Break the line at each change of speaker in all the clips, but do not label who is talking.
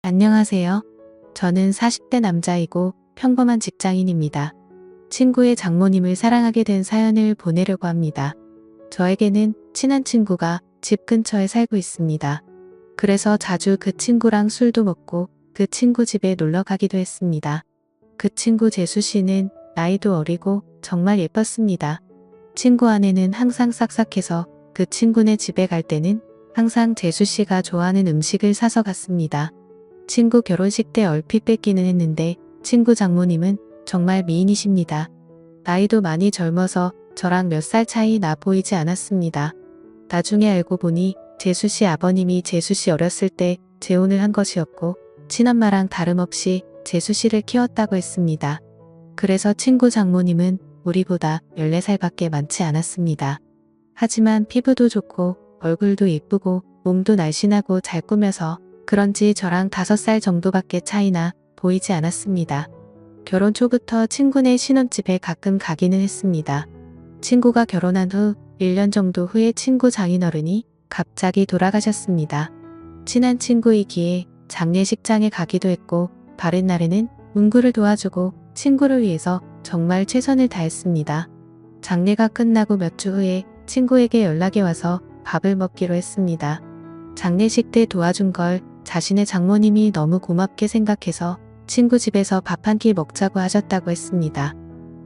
안녕하세요. 저는 40대 남자이고 평범한 직장인입니다. 친구의 장모님을 사랑하게 된 사연을 보내려고 합니다. 저에게는 친한 친구가 집 근처에 살고 있습니다. 그래서 자주 그 친구랑 술도 먹고 그 친구 집에 놀러 가기도 했습니다. 그 친구 재수 씨는 나이도 어리고 정말 예뻤습니다. 친구 아내는 항상 싹싹해서 그 친구네 집에 갈 때는 항상 재수 씨가 좋아하는 음식을 사서 갔습니다. 친구 결혼식 때 얼핏 뵙기는 했는데 친구 장모님은 정말 미인이십니다. 나이도 많이 젊어서 저랑 몇 살 차이 나 보이지 않았습니다. 나중에 알고 보니 재수씨 아버님이 재수씨 어렸을 때 재혼을 한 것이었고 친엄마랑 다름없이 재수씨를 키웠다고 했습니다. 그래서 친구 장모님은 우리보다 14살밖에 많지 않았습니다. 하지만 피부도 좋고 얼굴도 예쁘고 몸도 날씬하고 잘 꾸며서 그런지 저랑 5살 정도밖에 차이나 보이지 않았습니다. 결혼 초부터 친구네 신혼집에 가끔 가기는 했습니다. 친구가 결혼한 후 1년 정도 후에 친구 장인어른이 갑자기 돌아가셨습니다. 친한 친구이기에 장례식장에 가기도 했고 바른 날에는 운구를 도와주고 친구를 위해서 정말 최선을 다했습니다. 장례가 끝나고 몇 주 후에 친구에게 연락이 와서 밥을 먹기로 했습니다. 장례식 때 도와준 걸 자신의 장모님이 너무 고맙게 생각해서 친구 집에서 밥 한 끼 먹자고 하셨다고 했습니다.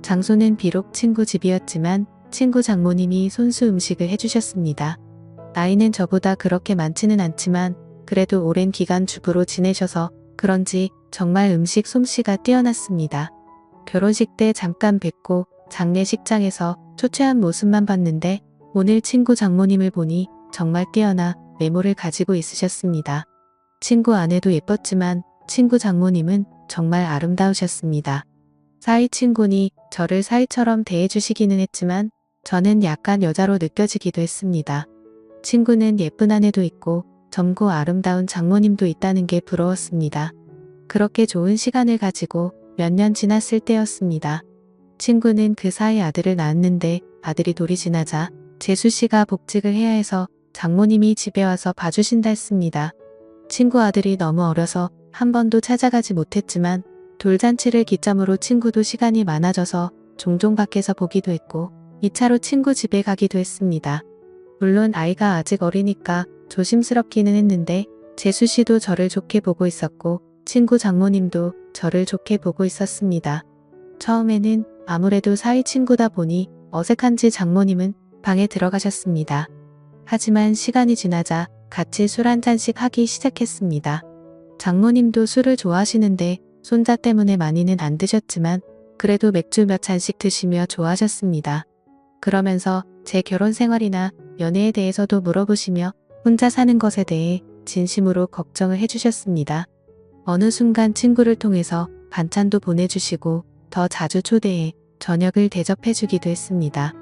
장소는 비록 친구 집이었지만 친구 장모님이 손수 음식을 해주셨습니다. 나이는 저보다 그렇게 많지는 않지만 그래도 오랜 기간 주부로 지내셔서 그런지 정말 음식 솜씨가 뛰어났습니다. 결혼식 때 잠깐 뵙고 장례식장에서 초췌한 모습만 봤는데 오늘 친구 장모님을 보니 정말 뛰어나 외모를 가지고 있으셨습니다. 친구 아내도 예뻤지만 친구 장모님은 정말 아름다우셨습니다. 사이 친구니 저를 사이처럼 대해주시기는 했지만 저는 약간 여자로 느껴지기도 했습니다. 친구는 예쁜 아내도 있고 젊고 아름다운 장모님도 있다는 게 부러웠습니다. 그렇게 좋은 시간을 가지고 몇 년 지났을 때였습니다. 친구는 그 사이 아들을 낳았는데 아들이 돌이 지나자 재수씨가 복직을 해야 해서 장모님이 집에 와서 봐주신다 했습니다. 친구 아들이 너무 어려서 한 번도 찾아가지 못했지만 돌잔치를 기점으로 친구도 시간이 많아져서 종종 밖에서 보기도 했고 2차로 친구 집에 가기도 했습니다. 물론 아이가 아직 어리니까 조심스럽기는 했는데 재수씨도 저를 좋게 보고 있었고 친구 장모님도 저를 좋게 보고 있었습니다. 처음에는 아무래도 사이 친구다 보니 어색한지 장모님은 방에 들어가셨습니다. 하지만 시간이 지나자 같이 술 한 잔씩 하기 시작했습니다. 장모님도 술을 좋아하시는데 손자 때문에 많이는 안 드셨지만 그래도 맥주 몇 잔씩 드시며 좋아하셨습니다. 그러면서 제 결혼 생활이나 연애에 대해서도 물어보시며 혼자 사는 것에 대해 진심으로 걱정을 해주셨습니다. 어느 순간 친구를 통해서 반찬도 보내주시고 더 자주 초대해 저녁을 대접해주기도 했습니다.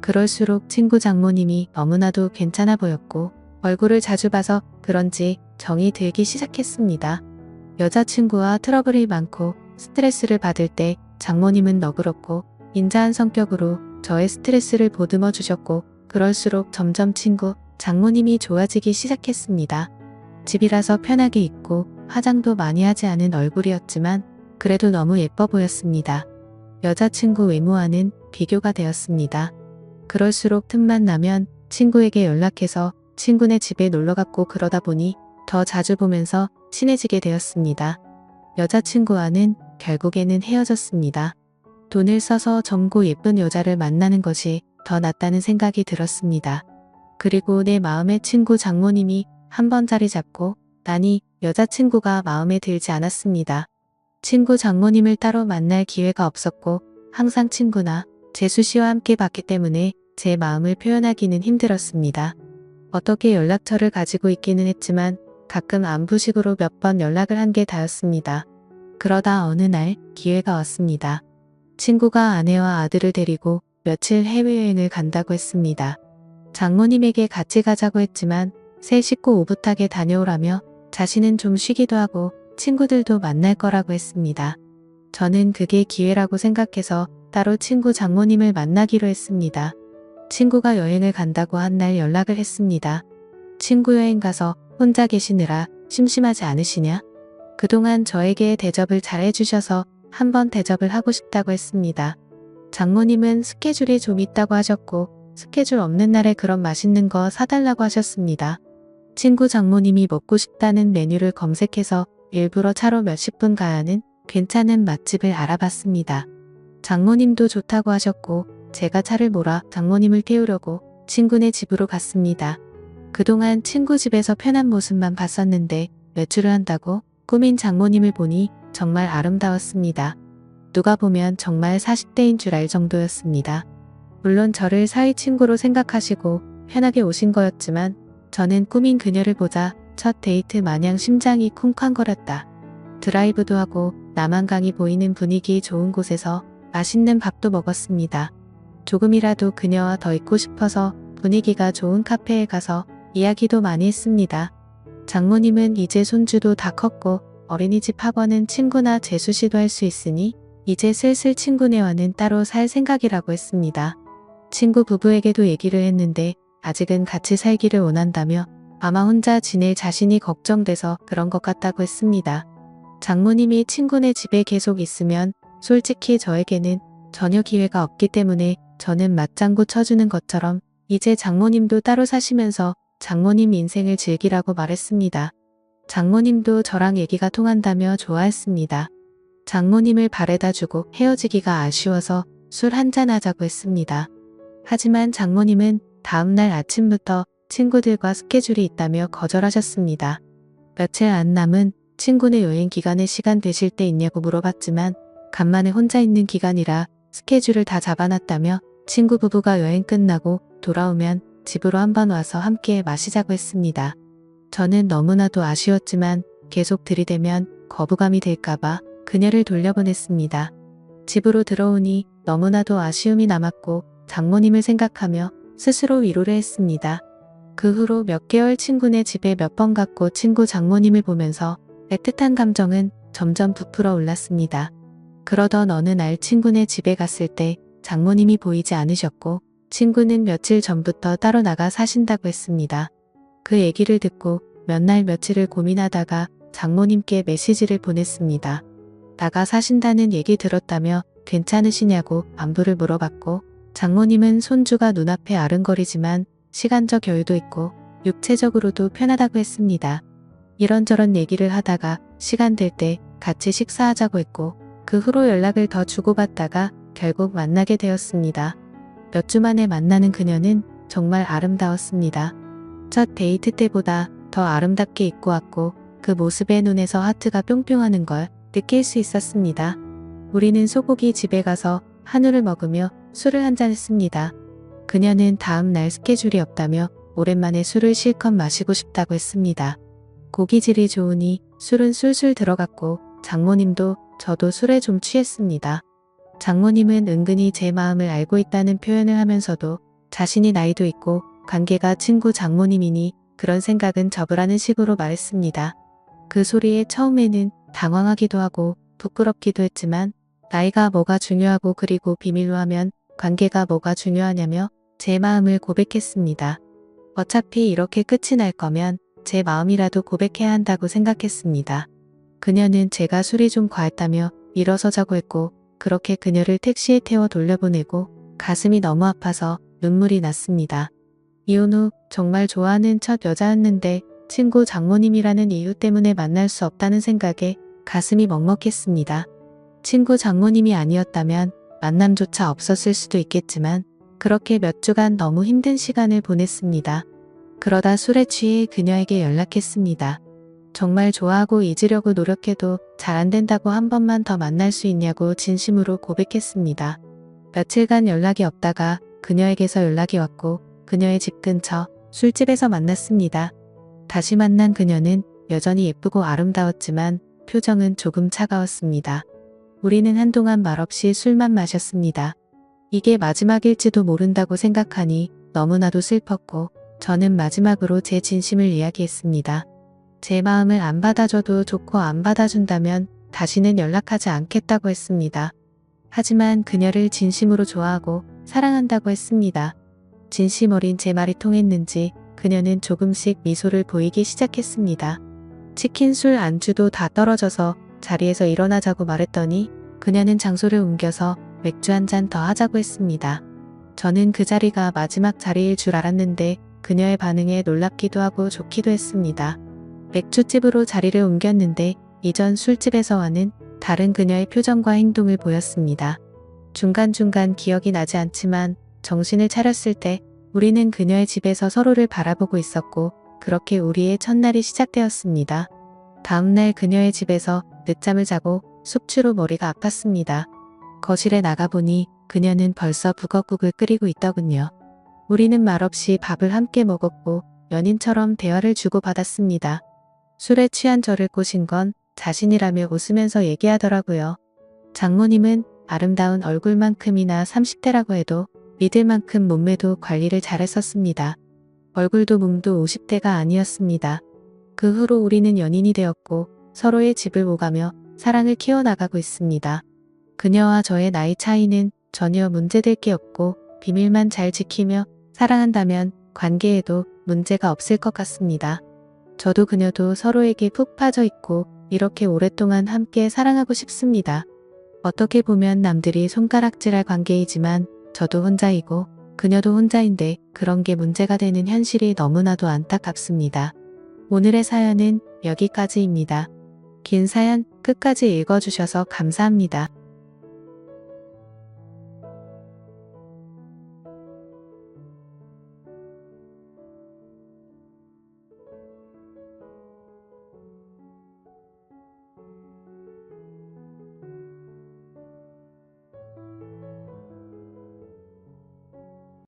그럴수록 친구 장모님이 너무나도 괜찮아 보였고 얼굴을 자주 봐서 그런지 정이 들기 시작했습니다. 여자친구와 트러블이 많고 스트레스를 받을 때 장모님은 너그럽고 인자한 성격으로 저의 스트레스를 보듬어 주셨고 그럴수록 점점 친구 장모님이 좋아지기 시작했습니다. 집이라서 편하게 있고 화장도 많이 하지 않은 얼굴이었지만 그래도 너무 예뻐 보였습니다. 여자친구 외모와는 비교가 되었습니다. 그럴수록 틈만 나면 친구에게 연락해서 친구네 집에 놀러갔고 그러다 보니 더 자주 보면서 친해지게 되었습니다. 여자친구와는 결국에는 헤어졌습니다. 돈을 써서 젊고 예쁜 여자를 만나는 것이 더 낫다는 생각이 들었습니다. 그리고 내 마음의 친구 장모님이 한 번 자리 잡고 나니 여자친구가 마음에 들지 않았습니다. 친구 장모님을 따로 만날 기회가 없었고 항상 친구나 재수씨와 함께 봤기 때문에 제 마음을 표현하기는 힘들었습니다. 어떻게 연락처를 가지고 있기는 했지만 가끔 안부식으로 몇 번 연락을 한 게 다였습니다. 그러다 어느 날 기회가 왔습니다. 친구가 아내와 아들을 데리고 며칠 해외여행을 간다고 했습니다. 장모님에게 같이 가자고 했지만 새 식구 오붓하게 다녀오라며 자신은 좀 쉬기도 하고 친구들도 만날 거라고 했습니다. 저는 그게 기회라고 생각해서 따로 친구 장모님을 만나기로 했습니다. 친구가 여행을 간다고 한 날 연락을 했습니다. 친구 여행 가서 혼자 계시느라 심심하지 않으시냐? 그동안 저에게 대접을 잘해주셔서 한번 대접을 하고 싶다고 했습니다. 장모님은 스케줄이 좀 있다고 하셨고 스케줄 없는 날에 그런 맛있는 거 사달라고 하셨습니다. 친구 장모님이 먹고 싶다는 메뉴를 검색해서 일부러 차로 몇십 분 가야 하는 괜찮은 맛집을 알아봤습니다. 장모님도 좋다고 하셨고 제가 차를 몰아 장모님을 태우려고 친구네 집으로 갔습니다. 그동안 친구 집에서 편한 모습만 봤었는데 외출을 한다고 꾸민 장모님을 보니 정말 아름다웠습니다. 누가 보면 정말 40대인 줄 알 정도였습니다. 물론 저를 사위 친구로 생각하시고 편하게 오신 거였지만 저는 꾸민 그녀를 보자 첫 데이트 마냥 심장이 쿵쾅거렸다. 드라이브도 하고 남한강이 보이는 분위기 좋은 곳에서 맛있는 밥도 먹었습니다. 조금이라도 그녀와 더 있고 싶어서 분위기가 좋은 카페에 가서 이야기도 많이 했습니다. 장모님은 이제 손주도 다 컸고 어린이집 학원은 친구나 재수시도 할 수 있으니 이제 슬슬 친구네와는 따로 살 생각이라고 했습니다. 친구 부부에게도 얘기를 했는데 아직은 같이 살기를 원한다며 아마 혼자 지낼 자신이 걱정돼서 그런 것 같다고 했습니다. 장모님이 친구네 집에 계속 있으면 솔직히 저에게는 전혀 기회가 없기 때문에 저는 맞장구 쳐주는 것처럼 이제 장모님도 따로 사시면서 장모님 인생을 즐기라고 말했습니다. 장모님도 저랑 얘기가 통한다며 좋아했습니다. 장모님을 바래다 주고 헤어지기가 아쉬워서 술 한잔 하자고 했습니다. 하지만 장모님은 다음날 아침부터 친구들과 스케줄이 있다며 거절하셨습니다. 며칠 안 남은 친구네 여행 기간에 시간 되실 때 있냐고 물어봤지만 간만에 혼자 있는 기간이라 스케줄을 다 잡아놨다며 친구 부부가 여행 끝나고 돌아오면 집으로 한번 와서 함께 마시자고 했습니다. 저는 너무나도 아쉬웠지만 계속 들이대면 거부감이 될까봐 그녀를 돌려보냈습니다. 집으로 들어오니 너무나도 아쉬움이 남았고 장모님을 생각하며 스스로 위로를 했습니다. 그 후로 몇 개월 친구네 집에 몇 번 갔고 친구 장모님을 보면서 애틋한 감정은 점점 부풀어 올랐습니다. 그러던 어느 날 친구네 집에 갔을 때 장모님이 보이지 않으셨고 친구는 며칠 전부터 따로 나가 사신다고 했습니다. 그 얘기를 듣고 몇 날 며칠을 고민하다가 장모님께 메시지를 보냈습니다. 나가 사신다는 얘기 들었다며 괜찮으시냐고 안부를 물어봤고 장모님은 손주가 눈앞에 아른거리지만 시간적 여유도 있고 육체적으로도 편하다고 했습니다. 이런저런 얘기를 하다가 시간 될 때 같이 식사하자고 했고 그 후로 연락을 더 주고받다가 결국 만나게 되었습니다. 몇 주 만에 만나는 그녀는 정말 아름다웠습니다. 첫 데이트 때보다 더 아름답게 입고 왔고 그 모습에 눈에서 하트가 뿅뿅하는 걸 느낄 수 있었습니다. 우리는 소고기 집에 가서 한우를 먹으며 술을 한잔 했습니다. 그녀는 다음 날 스케줄이 없다며 오랜만에 술을 실컷 마시고 싶다고 했습니다. 고기질이 좋으니 술은 술술 들어갔고 장모님도 저도 술에 좀 취했습니다. 장모님은 은근히 제 마음을 알고 있다는 표현을 하면서도 자신이 나이도 있고 관계가 친구 장모님이니 그런 생각은 접으라는 식으로 말했습니다. 그 소리에 처음에는 당황하기도 하고 부끄럽기도 했지만 나이가 뭐가 중요하고 그리고 비밀로 하면 관계가 뭐가 중요하냐며 제 마음을 고백했습니다. 어차피 이렇게 끝이 날 거면 제 마음이라도 고백해야 한다고 생각했습니다. 그녀는 제가 술이 좀 과했다며 일어서자고 했고 그렇게 그녀를 택시에 태워 돌려보내고 가슴이 너무 아파서 눈물이 났습니다. 이혼 후 정말 좋아하는 첫 여자였는데 친구 장모님이라는 이유 때문에 만날 수 없다는 생각에 가슴이 먹먹했습니다. 친구 장모님이 아니었다면 만남조차 없었을 수도 있겠지만 그렇게 몇 주간 너무 힘든 시간을 보냈습니다. 그러다 술에 취해 그녀에게 연락했습니다. 정말 좋아하고 잊으려고 노력해도 잘 안 된다고 한 번만 더 만날 수 있냐고 진심으로 고백했습니다. 며칠간 연락이 없다가 그녀에게서 연락이 왔고 그녀의 집 근처 술집에서 만났습니다. 다시 만난 그녀는 여전히 예쁘고 아름다웠지만 표정은 조금 차가웠습니다. 우리는 한동안 말없이 술만 마셨습니다. 이게 마지막일지도 모른다고 생각하니 너무나도 슬펐고 저는 마지막으로 제 진심을 이야기했습니다. 제 마음을 안 받아줘도 좋고 안 받아준다면 다시는 연락하지 않겠다고 했습니다. 하지만 그녀를 진심으로 좋아하고 사랑한다고 했습니다. 진심 어린 제 말이 통했는지 그녀는 조금씩 미소를 보이기 시작했습니다. 치킨, 술, 안주도 다 떨어져서 자리에서 일어나자고 말했더니 그녀는 장소를 옮겨서 맥주 한 잔 더 하자고 했습니다. 저는 그 자리가 마지막 자리일 줄 알았는데 그녀의 반응에 놀랍기도 하고 좋기도 했습니다. 맥주집으로 자리를 옮겼는데 이전 술집에서와는 다른 그녀의 표정과 행동을 보였습니다. 중간중간 기억이 나지 않지만 정신을 차렸을 때 우리는 그녀의 집에서 서로를 바라보고 있었고 그렇게 우리의 첫날이 시작되었습니다. 다음날 그녀의 집에서 늦잠을 자고 숙취로 머리가 아팠습니다. 거실에 나가보니 그녀는 벌써 북엇국을 끓이고 있더군요. 우리는 말없이 밥을 함께 먹었고 연인처럼 대화를 주고받았습니다. 술에 취한 저를 꼬신 건 자신이라며 웃으면서 얘기하더라고요. 장모님은 아름다운 얼굴만큼이나 30대라고 해도 믿을 만큼 몸매도 관리를 잘했었습니다. 얼굴도 몸도 50대가 아니었습니다. 그 후로 우리는 연인이 되었고 서로의 집을 오가며 사랑을 키워나가고 있습니다. 그녀와 저의 나이 차이는 전혀 문제될 게 없고 비밀만 잘 지키며 사랑한다면 관계에도 문제가 없을 것 같습니다. 저도 그녀도 서로에게 푹 빠져 있고 이렇게 오랫동안 함께 사랑하고 싶습니다. 어떻게 보면 남들이 손가락질할 관계이지만 저도 혼자이고 그녀도 혼자인데 그런 게 문제가 되는 현실이 너무나도 안타깝습니다. 오늘의 사연은 여기까지입니다. 긴 사연 끝까지 읽어주셔서 감사합니다.